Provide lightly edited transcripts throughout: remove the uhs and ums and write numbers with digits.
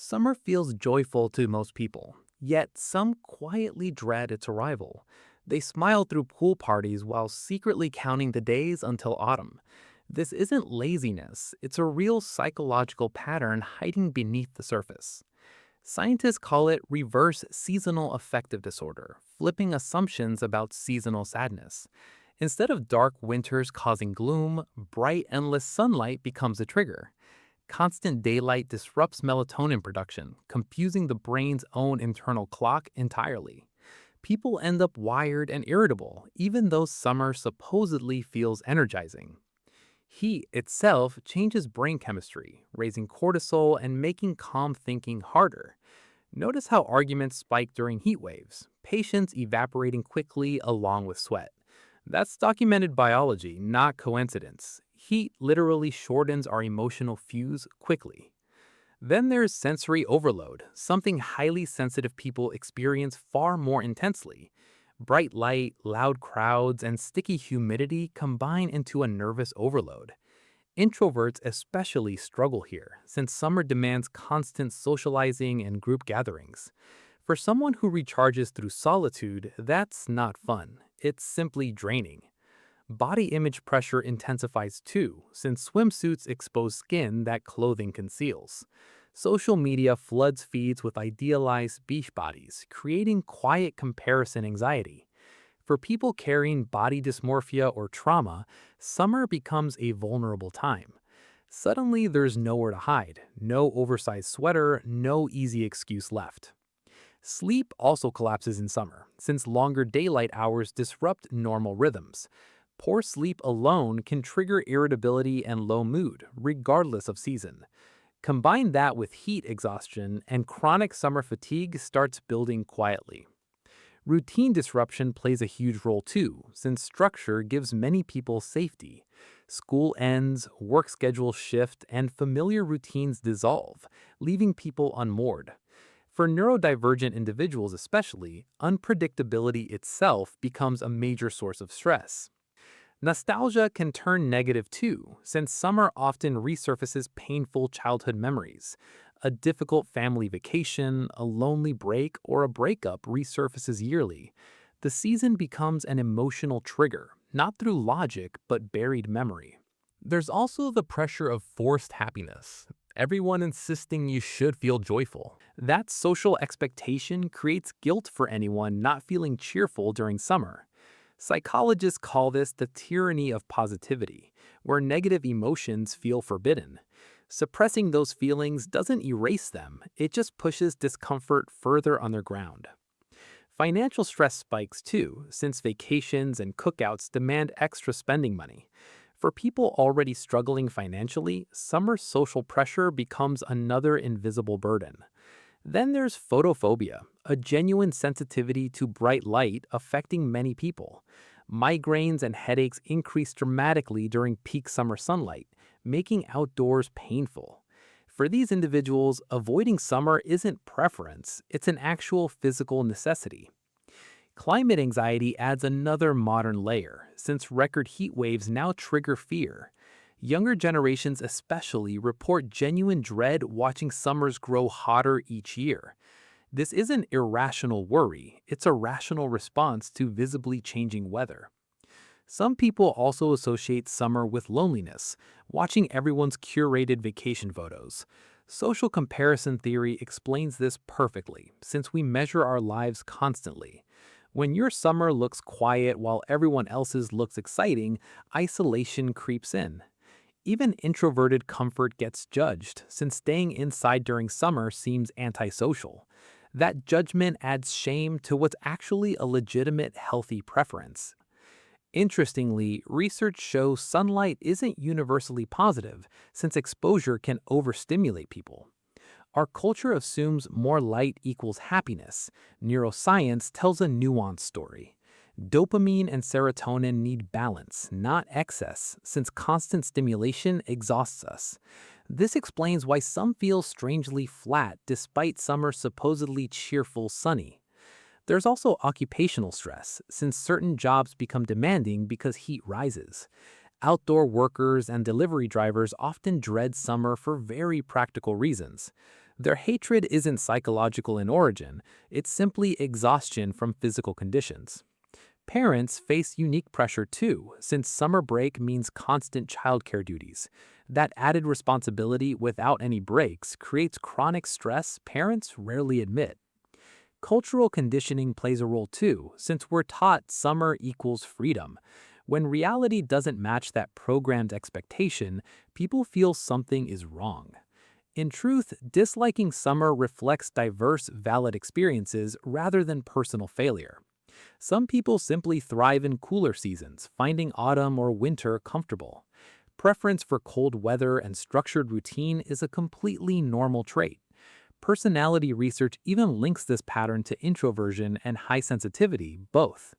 Summer feels joyful to most people, yet some quietly dread its arrival. They smile through pool parties while secretly counting the days until autumn. This isn't laziness, it's a real psychological pattern hiding beneath the surface. Scientists call it reverse seasonal affective disorder, flipping assumptions about seasonal sadness. Instead of dark winters causing gloom, bright, endless sunlight becomes a trigger. Constant daylight disrupts melatonin production, confusing the brain's own internal clock entirely. People end up wired and irritable, even though summer supposedly feels energizing. Heat itself changes brain chemistry, raising cortisol and making calm thinking harder. Notice how arguments spike during heat waves, patience evaporating quickly along with sweat. That's documented biology, not coincidence. Heat literally shortens our emotional fuse quickly. Then there's sensory overload, something highly sensitive people experience far more intensely. Bright light, loud crowds, and sticky humidity combine into a nervous overload. Introverts especially struggle here, since summer demands constant socializing and group gatherings. For someone who recharges through solitude, that's not fun. It's simply draining. Body image pressure intensifies too, since swimsuits expose skin that clothing conceals. Social media floods feeds with idealized beach bodies, creating quiet comparison anxiety. For people carrying body dysmorphia or trauma, summer becomes a vulnerable time. Suddenly, there's nowhere to hide, no oversized sweater, no easy excuse left. Sleep also collapses in summer, since longer daylight hours disrupt normal rhythms. Poor sleep alone can trigger irritability and low mood, regardless of season. Combine that with heat exhaustion, and chronic summer fatigue starts building quietly. Routine disruption plays a huge role too, since structure gives many people safety. School ends, work schedules shift, and familiar routines dissolve, leaving people unmoored. For neurodivergent individuals especially, unpredictability itself becomes a major source of stress. Nostalgia can turn negative too, since summer often resurfaces painful childhood memories. A difficult family vacation, a lonely break, or a breakup resurfaces yearly. The season becomes an emotional trigger, not through logic, but buried memory. There's also the pressure of forced happiness. Everyone insisting you should feel joyful. That social expectation creates guilt for anyone not feeling cheerful during summer. Psychologists call this the tyranny of positivity, where negative emotions feel forbidden. Suppressing those feelings doesn't erase them, it just pushes discomfort further underground. Financial stress spikes too, since vacations and cookouts demand extra spending money. For people already struggling financially, summer social pressure becomes another invisible burden. Then there's photophobia, a genuine sensitivity to bright light affecting many people. Migraines and headaches increase dramatically during peak summer sunlight, making outdoors painful. For these individuals, avoiding summer isn't preference, it's an actual physical necessity. Climate anxiety adds another modern layer, since record heat waves now trigger fear. Younger generations especially report genuine dread watching summers grow hotter each year. This isn't irrational worry, it's a rational response to visibly changing weather. Some people also associate summer with loneliness, watching everyone's curated vacation photos. Social comparison theory explains this perfectly, since we measure our lives constantly. When your summer looks quiet while everyone else's looks exciting, isolation creeps in. Even introverted comfort gets judged, since staying inside during summer seems antisocial. That judgment adds shame to what's actually a legitimate healthy preference. Interestingly, research shows sunlight isn't universally positive, since exposure can overstimulate people. Our culture assumes more light equals happiness. Neuroscience tells a nuanced story. Dopamine and serotonin need balance, not excess, since constant stimulation exhausts us. This explains why some feel strangely flat despite summer's supposedly cheerful sunny. There's also occupational stress, since certain jobs become demanding because heat rises. Outdoor workers and delivery drivers often dread summer for very practical reasons. Their hatred isn't psychological in origin, it's simply exhaustion from physical conditions. Parents face unique pressure too, since summer break means constant childcare duties. That added responsibility without any breaks creates chronic stress parents rarely admit. Cultural conditioning plays a role too, since we're taught summer equals freedom. When reality doesn't match that programmed expectation, people feel something is wrong. In truth, disliking summer reflects diverse, valid experiences rather than personal failure. Some people simply thrive in cooler seasons, finding autumn or winter comfortable. Preference for cold weather and structured routine is a completely normal trait. Personality research even links this pattern to introversion and high sensitivity, both.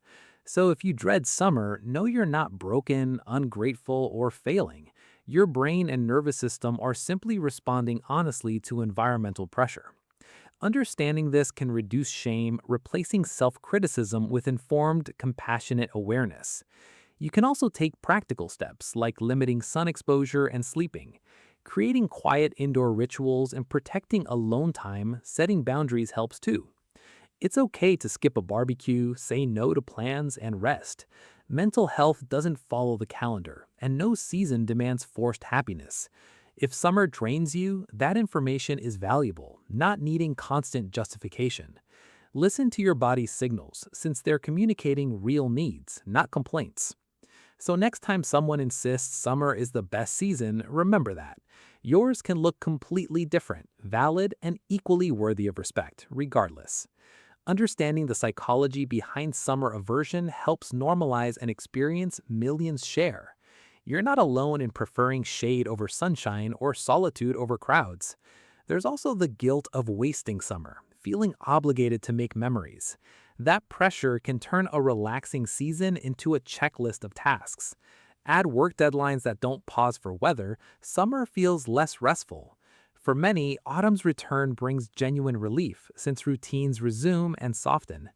So if you dread summer, know you're not broken, ungrateful, or failing. Your brain and nervous system are simply responding honestly to environmental pressure. Understanding this can reduce shame, replacing self-criticism with informed, compassionate awareness. You can also take practical steps like limiting sun exposure and sleeping. Creating quiet indoor rituals and protecting alone time, setting boundaries helps too. It's okay to skip a barbecue, say no to plans, and rest. Mental health doesn't follow the calendar, and no season demands forced happiness. If summer drains you, that information is valuable, not needing constant justification. Listen to your body's signals, since they're communicating real needs, not complaints. So next time someone insists summer is the best season, remember that. Yours can look completely different, valid, and equally worthy of respect, regardless. Understanding the psychology behind summer aversion helps normalize an experience millions share. You're not alone in preferring shade over sunshine or solitude over crowds. There's also the guilt of wasting summer, feeling obligated to make memories. That pressure can turn a relaxing season into a checklist of tasks. Add work deadlines that don't pause for weather, summer feels less restful. For many, autumn's return brings genuine relief since routines resume and soften.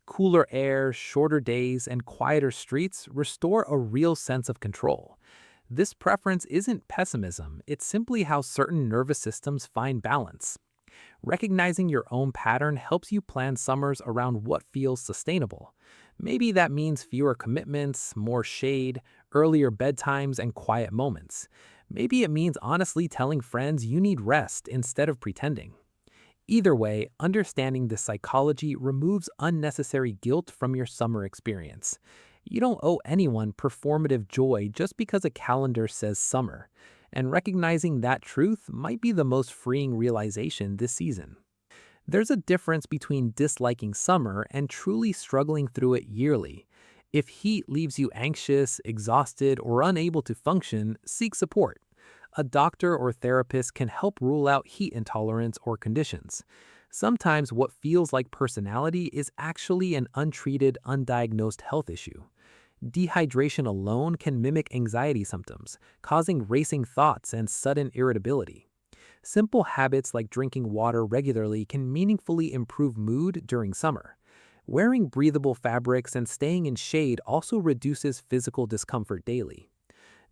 Cooler air, shorter days, and quieter streets restore a real sense of control. This preference isn't pessimism, it's simply how certain nervous systems find balance. Recognizing your own pattern helps you plan summers around what feels sustainable. Maybe that means fewer commitments, more shade, earlier bedtimes, and quiet moments. Maybe it means honestly telling friends you need rest instead of pretending. Either way, understanding the psychology removes unnecessary guilt from your summer experience. You don't owe anyone performative joy just because a calendar says summer, and recognizing that truth might be the most freeing realization this season. There's a difference between disliking summer and truly struggling through it yearly. If heat leaves you anxious, exhausted, or unable to function, seek support. A doctor or therapist can help rule out heat intolerance or conditions. Sometimes what feels like personality is actually an untreated, undiagnosed health issue. Dehydration alone can mimic anxiety symptoms, causing racing thoughts and sudden irritability. Simple habits like drinking water regularly can meaningfully improve mood during summer. Wearing breathable fabrics and staying in shade also reduces physical discomfort daily.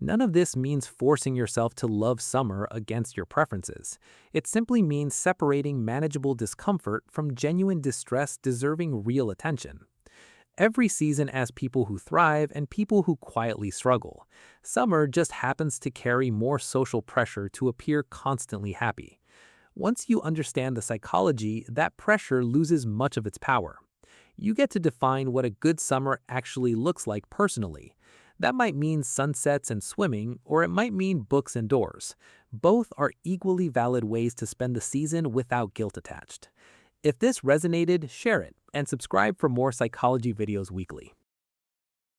None of this means forcing yourself to love summer against your preferences. It simply means separating manageable discomfort from genuine distress deserving real attention. Every season has people who thrive and people who quietly struggle. Summer just happens to carry more social pressure to appear constantly happy. Once you understand the psychology, that pressure loses much of its power. You get to define what a good summer actually looks like personally. That might mean sunsets and swimming, or it might mean books indoors. Both are equally valid ways to spend the season without guilt attached. If this resonated, share it and subscribe for more psychology videos weekly.